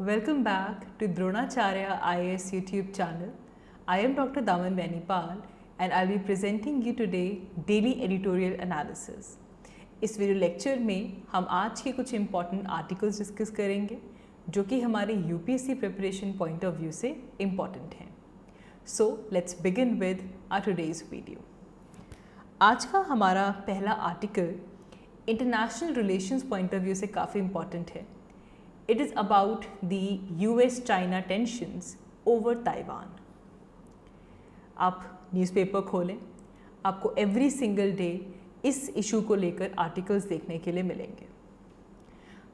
Welcome back to Dronacharya IAS YouTube channel. I am Dr. Daman Benipal and I'll be presenting you today daily editorial analysis. इस video lecture में हम आज के कुछ important articles discuss करेंगे जो कि हमारे UPSC preparation point of view से इम्पॉर्टेंट हैं. So let's begin with our today's video. आज का हमारा पहला article international relations point of view से काफ़ी इम्पॉर्टेंट है. It is about the US-China tensions over Taiwan. आप न्यूज़पेपर खोलें, आपको एवरी सिंगल डे इस इशू को लेकर आर्टिकल्स देखने के लिए मिलेंगे.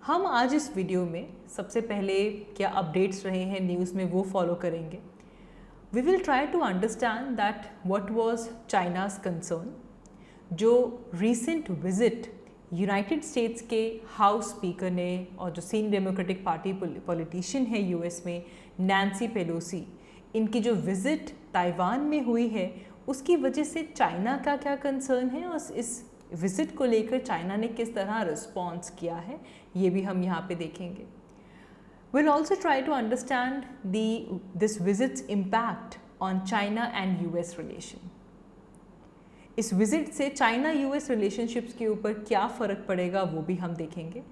हम आज इस वीडियो में सबसे पहले क्या अपडेट्स रहे हैं न्यूज़ में वो फॉलो करेंगे. We will try to understand that what was China's concern. जो recent visit यूनाइटेड स्टेट्स के हाउस स्पीकर ने और जो सीनियर डेमोक्रेटिक पार्टी पॉलिटिशियन है यूएस में नैंसी पेलोसी, इनकी जो विज़िट ताइवान में हुई है उसकी वजह से चाइना का क्या कंसर्न है और इस विज़िट को लेकर चाइना ने किस तरह रिस्पॉन्स किया है ये भी हम यहाँ पे देखेंगे. Will also try to understand this visit's impact on China and US relation. इस विज़िट से चाइना यूएस रिलेशनशिप्स के ऊपर क्या फ़र्क पड़ेगा वो भी हम देखेंगे.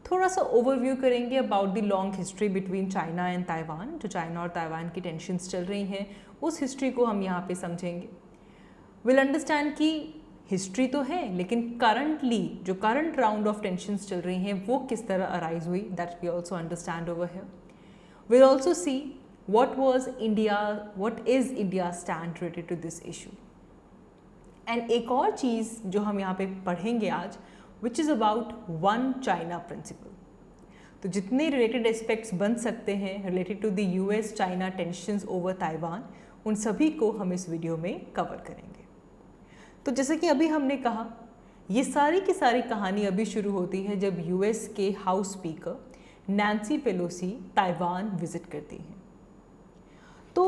थोड़ा सा ओवरव्यू करेंगे about the long history between China and Taiwan. जो चाइना और ताइवान की टेंशन्स चल रही हैं उस हिस्ट्री को हम यहाँ पे समझेंगे. विल अंडरस्टैंड कि हिस्ट्री तो है लेकिन करंटली जो करंट राउंड ऑफ टेंशन्स चल रही हैं वो किस तरह अराइज हुई, that we also understand over here. Will also see what is India's stand related to this issue. And एक और चीज़ जो हम यहाँ पे पढ़ेंगे आज which is about one China principle. तो जितने रिलेटेड एस्पेक्ट्स बन सकते हैं related to the US China tensions over Taiwan उन सभी को हम इस वीडियो में कवर करेंगे. तो जैसे कि अभी हमने कहा ये सारी की सारी कहानी अभी शुरू होती है जब यूएस के house speaker Nancy Pelosi Taiwan visit करती हैं. तो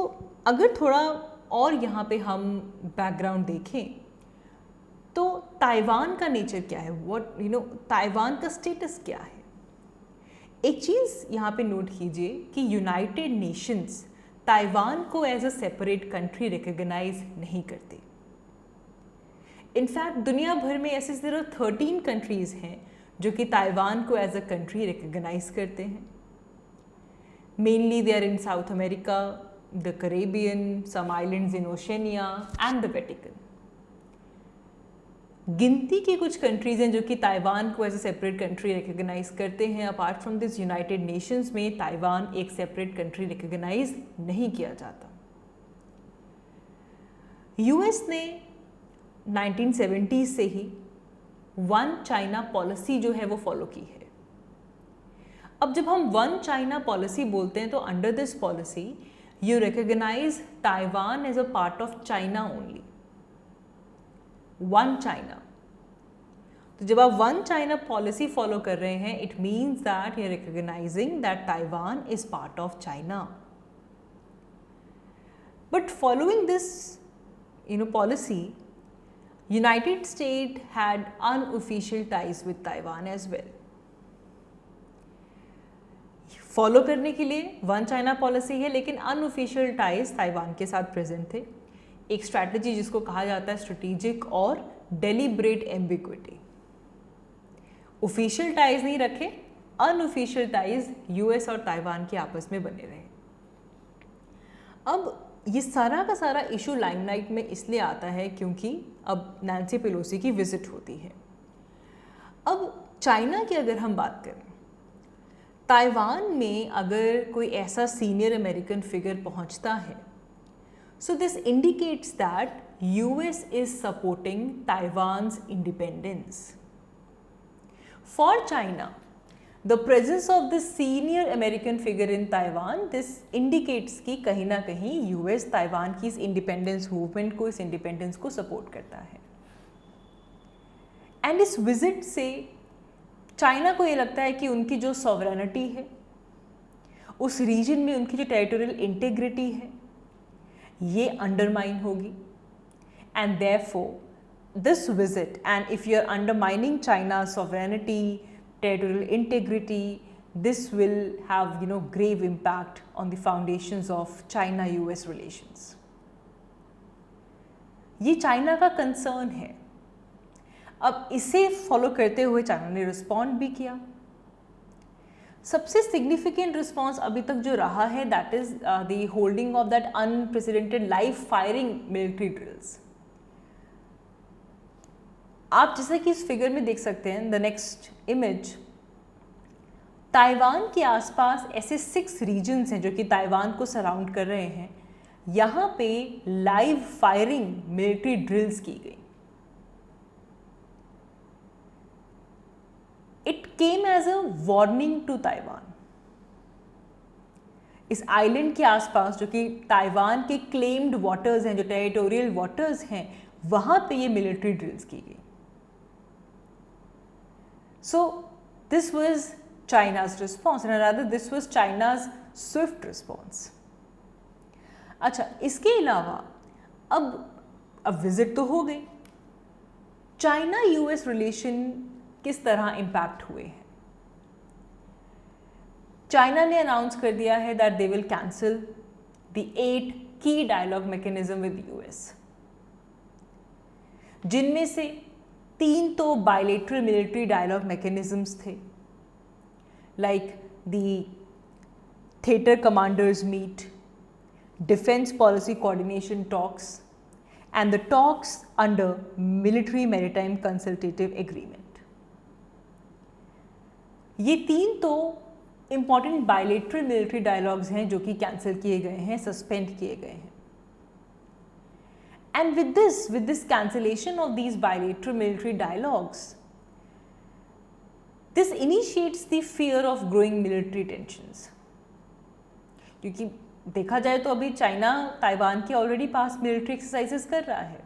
अगर थोड़ा और यहाँ पे हम बैकग्राउंड देखें तो ताइवान का नेचर क्या है, ताइवान का स्टेटस क्या है. एक चीज़ यहाँ पे नोट कीजिए कि यूनाइटेड नेशंस ताइवान को as a separate country recognise नहीं करते. इनफैक्ट दुनिया भर में ऐसे सिर्फ 13 कंट्रीज़ हैं जो कि ताइवान को एज अ कंट्री रिकॉग्नाइज करते हैं. Mainly they are in South America, the Caribbean, some islands in Oceania and the Vatican. गिनती की कुछ कंट्रीज़ हैं जो कि ताइवान को as a separate country recognise करते हैं. Apart from this United Nations में ताइवान एक सेपरेट कंट्री रिकॉग्नाइज नहीं किया जाता. यूएस ने 1970s से ही वन चाइना पॉलिसी जो है वो फॉलो की है. अब जब हम वन चाइना पॉलिसी बोलते हैं तो under this policy you recognise Taiwan as a part of China only. One China. तो जब आप वन चाइना पॉलिसी फॉलो कर रहे हैं it means that you are recognising that Taiwan is part of China. But following this policy United State had unofficial ties with Taiwan as well. Follow करने के लिए one China policy है लेकिन unofficial ties Taiwan के साथ present थे. एक strategy जिसको कहा जाता है स्ट्रेटेजिक और डेलिब्रेट एम्बिग्विटी. ऑफिशियल टाइज नहीं रखे, अनऑफिशियल टाइज यूएस और ताइवान के आपस में बने रहे. अब ये सारा का सारा इशू लाइमलाइट में इसलिए आता है क्योंकि अब नैंसी पेलोसी की विजिट होती है. अब चाइना की अगर हम बात करें, ताइवान में अगर कोई ऐसा सीनियर अमेरिकन फिगर पहुंचता है so this indicates that US is supporting Taiwan's independence. For China, the presence of this senior American figure in Taiwan, this indicates कि कहीं ना कहीं US ताइवान की इस इंडिपेंडेंस मूवमेंट को, इस इंडिपेंडेंस को सपोर्ट करता है. एंड इस विजिट से चाइना को ये लगता है कि उनकी जो सॉवरेनिटी है उस रीजन में, उनकी जो टेरिटोरियल इंटीग्रिटी है ये अंडरमाइन होगी. And therefore this visit, and if you are undermining China sovereignty, territorial integrity, this will have grave impact on the foundations of China-US relations. ये चाइना का कंसर्न है. अब इसे फॉलो करते हुए चाइना ने रिस्पॉन्ड भी किया. सबसे सिग्निफिकेंट रिस्पॉन्स अभी तक जो रहा है that is the holding of that unprecedented live firing military drills. आप जैसे कि इस फिगर में देख सकते हैं, द नेक्स्ट इमेज, ताइवान के आसपास ऐसे 6 रीजन्स हैं जो कि ताइवान को सराउंड कर रहे हैं. यहाँ पे लाइव फायरिंग मिलिट्री ड्रिल्स की गई. It came as a warning to Taiwan. इस आइलैंड के आसपास जो कि ताइवान के क्लेम्ड वाटर्स हैं, जो टेरिटोरियल वाटर्स हैं, वहां पे ये मिलिट्री ड्रिल्स की गई. So this was China's response, and rather this was China's Swift response. अच्छा, इसके अलावा अब विजिट तो हो गई. चाइना यूएस रिलेशन किस तरह इम्पैक्ट हुए हैं? चाइना ने अनाउंस कर दिया है that they will cancel the 8 की डायलॉग मैकेनिज्म विद यूएस, जिनमें से 3 तो बायलेटरल मिलिट्री डायलॉग मैकेनिज्म्स थे, like the theatre commanders meet, defence policy coordination talks and the talks under military maritime consultative agreement. ये 3 तो important bilateral military dialogues हैं जो कि कैंसिल किए गए हैं, सस्पेंड किए गए हैं. And with this cancellation of these bilateral military dialogues, this initiates the fear of growing military tensions. क्योंकि देखा जाए तो अभी चाइना ताइवान के ऑलरेडी पास मिलिट्री एक्सरसाइजेस कर रहा है.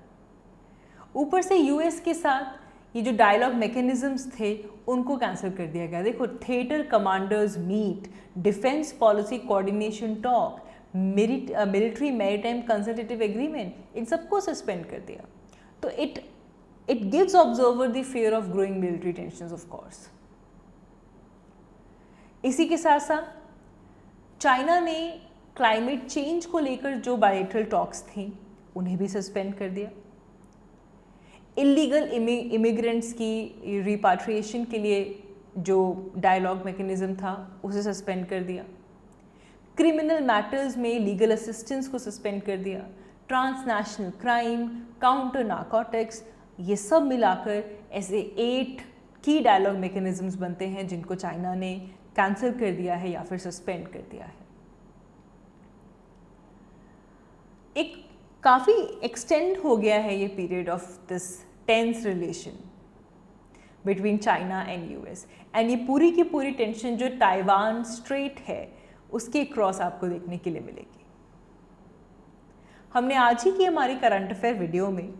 ऊपर से यूएस के साथ ये जो डायलॉग मैकेनिज्म्स थे उनको कैंसिल कर दिया गया. देखो, theatre commanders meet, defence policy coordination talk, military maritime consultative agreement, इन सबको सस्पेंड कर दिया. तो it gives observer the fear of growing military tensions of course. इसी के साथ साथ चाइना ने क्लाइमेट चेंज को लेकर जो बायलेटरल टॉक्स थी उन्हें भी सस्पेंड कर दिया. इलीगल इमिग्रेंट्स की रिपाट्रिएशन के लिए जो डायलॉग मैकेनिज्म था उसे सस्पेंड कर दिया. क्रिमिनल मैटर्स में लीगल असिस्टेंस को सस्पेंड कर दिया. ट्रांसनेशनल क्राइम, काउंटर नारकोटिक्स, ये सब मिलाकर ऐसे 8 की डायलॉग मैकेनिज्म्स बनते हैं जिनको चाइना ने कैंसिल कर दिया है या फिर सस्पेंड कर दिया है. एक काफ़ी एक्सटेंड हो गया है ये period of this tense relation between China and US, and ये पूरी की पूरी टेंशन जो ताइवान स्ट्रेट है उसके क्रॉस आपको देखने के लिए मिलेगी. हमने आज ही की हमारी करंट अफेयर वीडियो में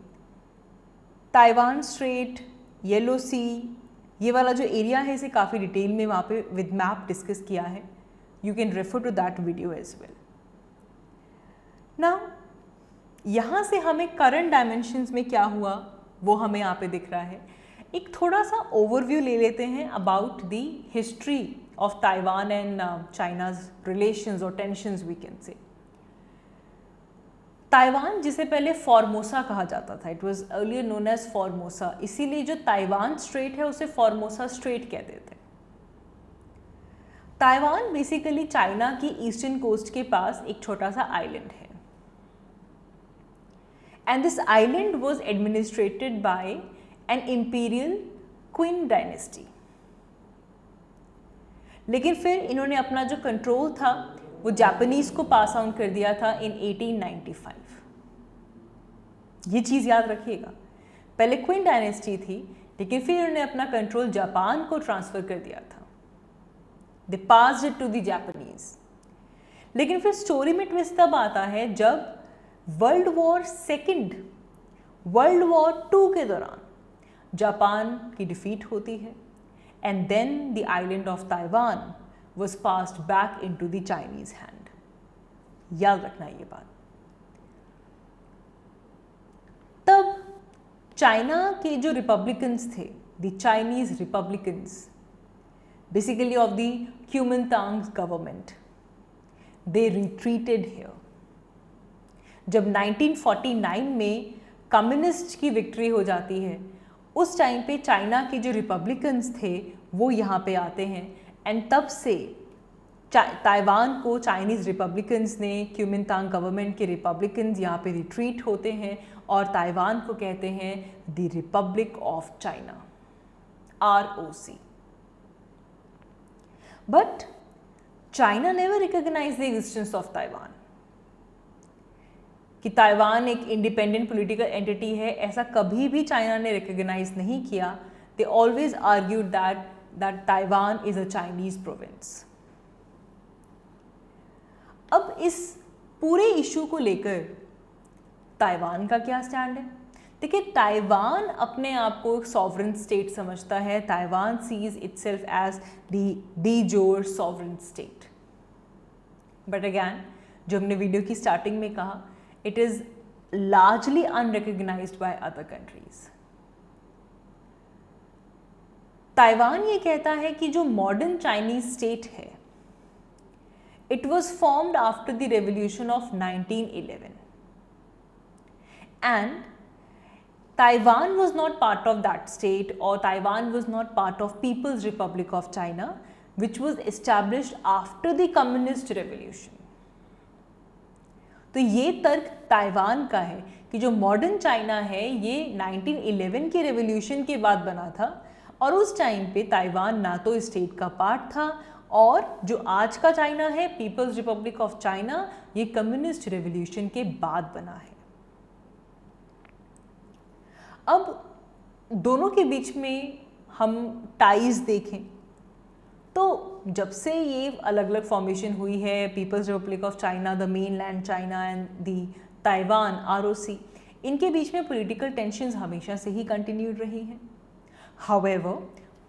ताइवान स्ट्रेट, येलो सी, ये वाला जो एरिया है इसे काफ़ी डिटेल में वहाँ पे विद मैप डिस्कस किया है. You can refer to that video as well. Now यहाँ से हमें करंट डायमेंशंस में क्या हुआ वो हमें यहाँ पे दिख रहा है. एक थोड़ा सा ओवरव्यू ले लेते हैं about the history of Taiwan and China's relations और tensions we can say. Taiwan जिसे पहले फॉर्मोसा कहा जाता था, it was earlier known as Formosa, इसीलिए जो ताइवान स्ट्रेट है उसे फॉर्मोसा स्ट्रेट कहते थे. ताइवान बेसिकली चाइना की ईस्टर्न कोस्ट के पास एक छोटा सा आइलैंड है, and this island was administrated by an imperial Qing dynasty. लेकिन फिर इन्होंने अपना जो कंट्रोल था वो जापानीज को पास ऑन कर दिया था इन 1895. ये चीज़ याद रखिएगा, पहले क्विन डायनेस्टी थी लेकिन फिर इन्होंने अपना कंट्रोल जापान को ट्रांसफ़र कर दिया था. They passed it to the Japanese. लेकिन फिर स्टोरी में ट्विस्ट तब आता है जब वर्ल्ड वॉर टू के दौरान जापान की डिफीट होती है and then the island of Taiwan was passed back into the Chinese hand. याद रखना ये बात. तब चाइना के जो रिपब्लिकन्स थे, the Chinese Republicans, basically of the Kuomintang's government. They retreated here. जब 1949 में कम्युनिस्ट की विक्ट्री हो जाती है, उस टाइम पे चाइना के जो रिपब्लिकन्स थे वो यहाँ पे आते हैं, एंड तब से ताइवान को चाइनीज़ रिपब्लिकन्स ने, क्यूमिनतांग गवर्नमेंट के रिपब्लिकन्स यहाँ पे रिट्रीट होते हैं और ताइवान को कहते हैं the Republic of China, ROC. But China never recognise the existence of Taiwan. कि ताइवान एक इंडिपेंडेंट पॉलिटिकल एंटिटी है, ऐसा कभी भी चाइना ने रिकॉग्नाइज नहीं किया. They always argued that Taiwan is a Chinese province. अब इस पूरे इशू को लेकर ताइवान का क्या स्टैंड है? देखिए, ताइवान अपने आप को एक सॉवरेन स्टेट समझता है. Taiwan sees itself as de jure sovereign state. But again, जो हमने वीडियो की स्टार्टिंग में कहा, it is largely unrecognized by other countries. Taiwan ये कहता है कि जो मॉडर्न चाइनीज स्टेट है, it was formed after the revolution of 1911 and Taiwan was not part of that state, or Taiwan was not part of People's Republic of China, which was established after the communist revolution. तो ये तर्क Taiwan का है कि जो modern China है ये 1911 के रेवोल्यूशन के बाद बना था, और उस टाइम पे ताइवान ना तो स्टेट का पार्ट था, और जो आज का चाइना है, पीपल्स रिपब्लिक ऑफ चाइना, ये कम्युनिस्ट रेवोल्यूशन के बाद बना है. अब दोनों के बीच में हम टाइज देखें तो जब से ये अलग अलग फॉर्मेशन हुई है, People's Republic of China, the mainland China and the Taiwan, ROC, इनके बीच में पॉलिटिकल टेंशंस हमेशा से ही कंटिन्यूड रही हैं. हाउएवर,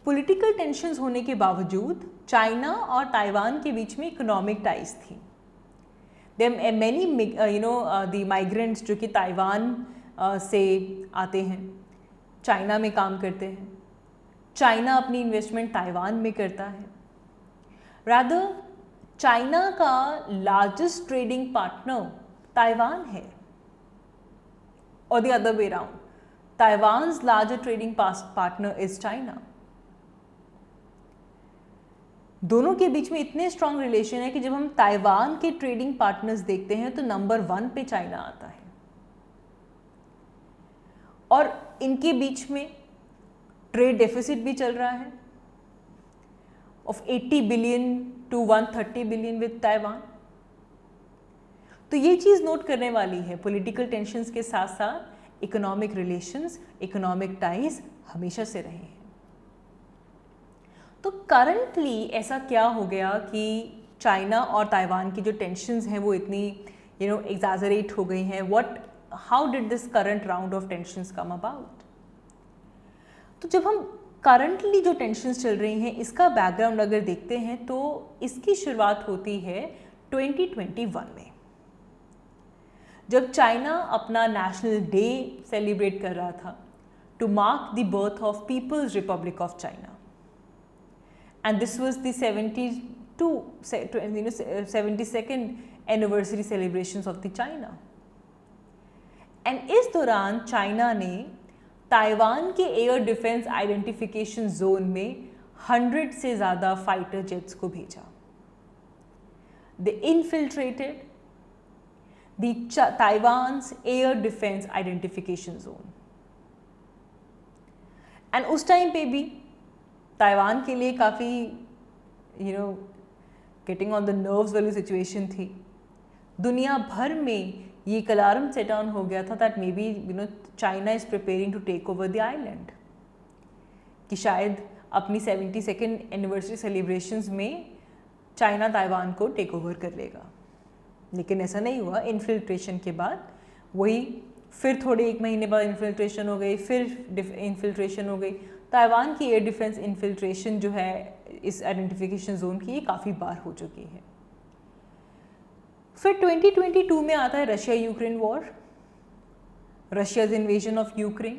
पॉलिटिकल टेंशंस होने के बावजूद चाइना और ताइवान के बीच में इकोनॉमिक टाइज थी. देयर मैनी द माइग्रेंट्स जो कि ताइवान से आते हैं, चाइना में काम करते हैं. चाइना अपनी इन्वेस्टमेंट ताइवान में करता है. रादर चाइना का लार्जेस्ट ट्रेडिंग पार्टनर ताइवान है, और the other way round, Taiwan's largest trading partner is China. दोनों के बीच में इतने स्ट्रॉन्ग रिलेशन है कि जब हम ताइवान के ट्रेडिंग पार्टनर्स देखते हैं तो नंबर 1 पे चाइना आता है, और इनके बीच में ट्रेड डेफिसिट भी चल रहा है of 80 billion to 130 billion with Taiwan. तो ये चीज़ नोट करने वाली है. पॉलिटिकल टेंशंस के साथ साथ इकोनॉमिक रिलेशंस, इकोनॉमिक टाइज हमेशा से रहे हैं. तो करंटली ऐसा क्या हो गया कि चाइना और ताइवान की जो टेंशंस हैं वो इतनी एग्जैजरेट हो गई हैं. How did this current round of tensions come about? तो जब हम करंटली जो टेंशंस चल रही हैं इसका बैकग्राउंड अगर देखते हैं तो इसकी शुरुआत होती है 2021 में, जब चाइना अपना नेशनल डे सेलिब्रेट कर रहा था to mark the birth of People's Republic of China. And this was the 72nd anniversary celebrations of the China. एंड इस दौरान चाइना ने ताइवान के एयर डिफेंस आइडेंटिफिकेशन जोन में 100 से ज़्यादा फाइटर जेट्स को भेजा. They infiltrated the Taiwan's air defence identification zone. And उस टाइम पे भी ताइवान के लिए काफ़ी गेटिंग ऑन द नर्व्स वाली सिचुएशन थी. दुनिया भर में ये एक अलार्म सेट ऑन हो गया था that maybe China is preparing to take over the island, कि शायद अपनी 72nd एनिवर्सरी सेलिब्रेशंस में चाइना ताइवान को टेक ओवर कर लेगा. लेकिन ऐसा नहीं हुआ. इन्फिल्ट्रेशन के बाद वही फिर थोड़े 1 महीने बाद इन्फिल्ट्रेशन हो गई, फिर इन्फिल्ट्रेशन हो गई. ताइवान की एयर डिफेंस इन्फिल्ट्रेशन जो है इस आइडेंटिफिकेशन जोन की, ये काफ़ी बार हो चुकी है. फिर 2022 में आता है Russia Ukraine war, Russia's invasion of Ukraine,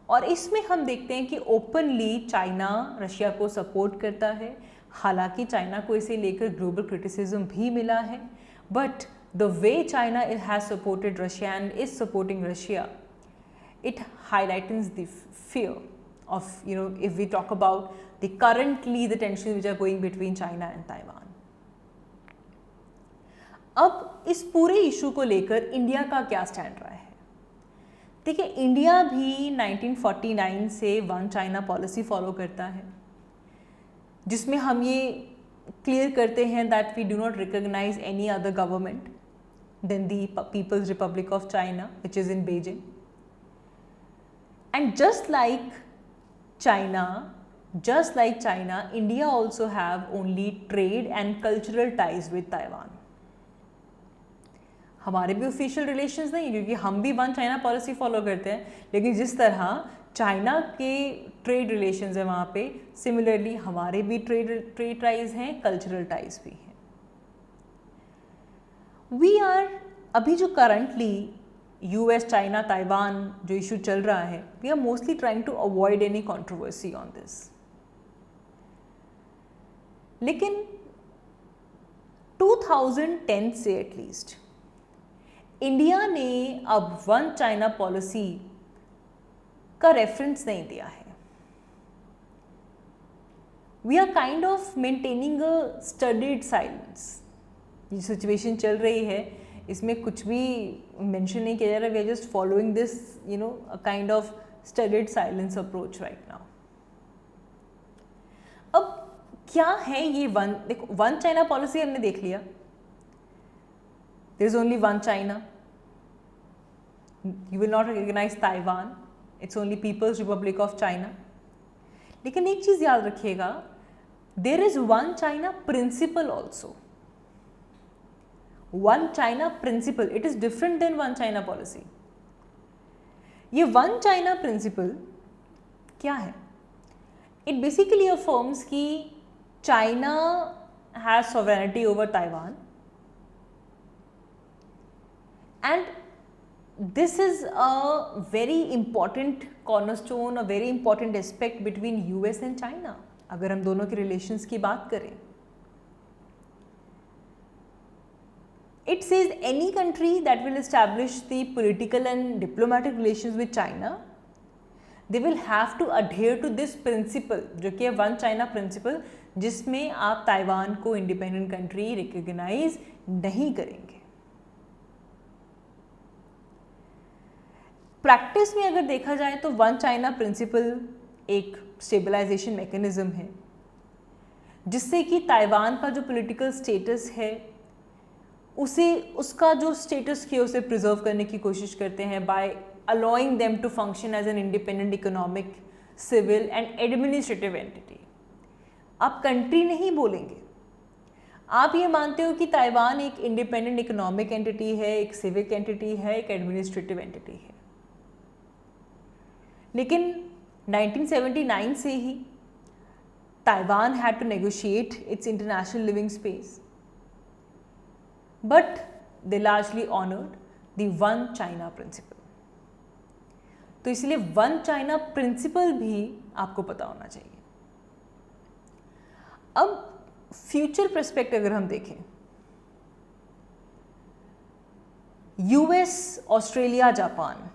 और इसमें हम देखते हैं कि ओपनली चाइना रशिया को सपोर्ट करता है। हालांकि चाइना को इसे लेकर ग्लोबल क्रिटिसिज्म भी मिला है, but the way China has supported Russia and is supporting Russia, it highlights the fear of, if we talk about the tensions which are going between China and Taiwan. अब इस पूरे issue को लेकर India का क्या stand रहा है? देखिए, इंडिया भी 1949 से वन चाइना पॉलिसी फॉलो करता है, जिसमें हम ये क्लियर करते हैं that we do not recognise any other government than the People's Republic of China which is in Beijing. And just like China, India also have only trade and cultural ties with Taiwan. हमारे भी official relations नहीं, क्योंकि हम भी one China policy follow करते हैं, लेकिन जिस तरह चाइना के ट्रेड रिलेशंस हैं वहाँ पे, सिमिलरली हमारे भी ट्रेड टाइज हैं, कल्चरल टाइज भी हैं. वी आर अभी जो करंटली US, China, Taiwan जो इशू चल रहा है, we are mostly trying to avoid any controversy on this. लेकिन 2010 से एटलीस्ट इंडिया ने अब वन चाइना पॉलिसी का रेफरेंस नहीं दिया है. We are kind of maintaining a studied silence. ये सिचुएशन चल रही है, इसमें कुछ भी मेंशन नहीं किया जा रहा. We are just following this a kind of studied silence approach right now. अब क्या है ये वन चाइना पॉलिसी? हमने देख लिया, there is only one China, you will not recognise Taiwan, it's only People's Republic of China. लेकिन एक चीज याद रखिएगा, there is one China principle also. One China principle, it is different than one China policy. ये one China principle क्या है? It basically affirms कि China has sovereignty over Taiwan and this is a very important cornerstone, a very important aspect between US and China. अगर हम दोनों के relations की बात करें, it says any country that will establish the political and diplomatic relations with China, they will have to adhere to this principle, जो कि है वन चाइना प्रिंसिपल, जिसमें आप ताइवान को इंडिपेंडेंट कंट्री रिकॉग्नाइज नहीं करेंगे. प्रैक्टिस में अगर देखा जाए तो वन चाइना प्रिंसिपल एक स्टेबलाइजेशन मैकेनिज्म है, जिससे कि ताइवान का जो पॉलिटिकल स्टेटस है उसका जो स्टेटस है उसे प्रिजर्व करने की कोशिश करते हैं by allowing them to function as an independent economic, civil and administrative entity. आप कंट्री नहीं बोलेंगे, आप ये मानते हो कि ताइवान एक इंडिपेंडेंट इकोनॉमिक एंटिटी है, एक सिविक एंटिटी है, एक एडमिनिस्ट्रेटिव एंटिटी है. लेकिन 1979 से ही Taiwan had to negotiate its international living space, but they largely honored the one China principle. तो इसलिए वन चाइना प्रिंसिपल भी आपको पता होना चाहिए. अब फ्यूचर पर्सपेक्ट अगर हम देखें, US, Australia, Japan,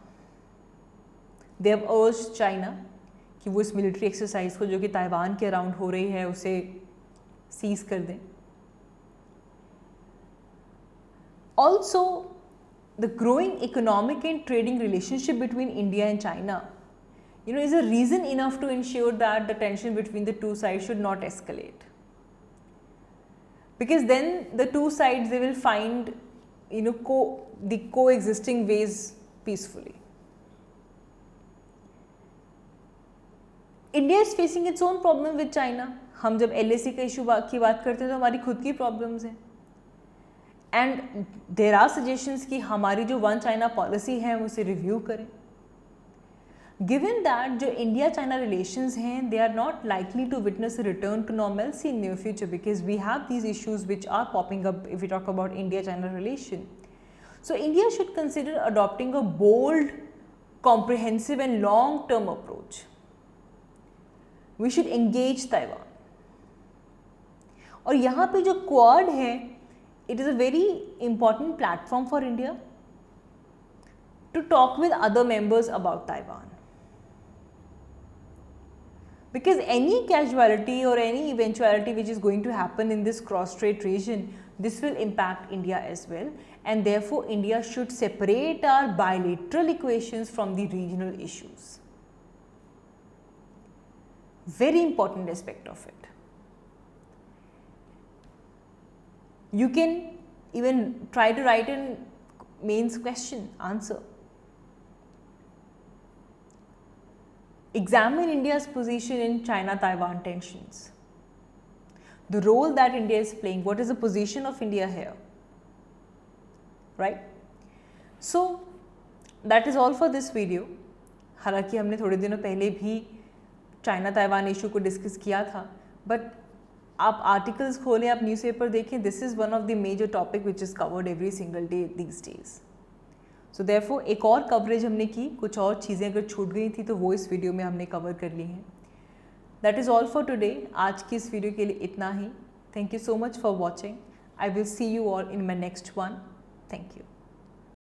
they have urged China कि वो इस मिलिट्री एक्सरसाइज को जो कि ताइवान के अराउंड हो रही है उसे सीज कर दें. Also, the growing economic and trading relationship between India and China, is a reason enough to ensure that the tension between the two sides should not escalate. Because then the two sides, they will find, the coexisting ways peacefully. India is facing its own problem with China. हम जब LAC का issue की बात करते हैं तो हमारी खुद की प्रॉब्लम्स हैं. एंड देर आर सजेशंस कि हमारी जो वन चाइना पॉलिसी है उसे रिव्यू करें. गिवन दैट जो इंडिया चाइना रिलेशंस हैं, they are not likely to witness return to normalcy in near future, because we have these issues which are popping up if we talk about India China relation. So India should consider adopting a bold comprehensive and long-term approach. We should engage Taiwan. और यहाँ पे जो Quad है, it is a very important platform for India to talk with other members about Taiwan. Because any casualty or any eventuality which is going to happen in this cross-strait region, this will impact India as well, and therefore India should separate our bilateral equations from the regional issues. Very important aspect of it. You can even try to write in mains question, answer. Examine India's position in China-Taiwan tensions. The role that India is playing, what is the position of India here? Right? So, that is all for this video. हालांकि हमने थोड़े दिनों पहले भी China-Taiwan issue को discuss किया था, but आप आर्टिकल्स खोलें, आप न्यूज़पेपर देखें, this is one of the major topic which is covered every single day these days. So therefore एक और कवरेज हमने की, कुछ और चीज़ें अगर छूट गई थी तो वो इस वीडियो में हमने कवर कर ली हैं. That is all for today. आज की इस वीडियो के लिए इतना ही. Thank you so much for watching. I will see you all in my next one. Thank you.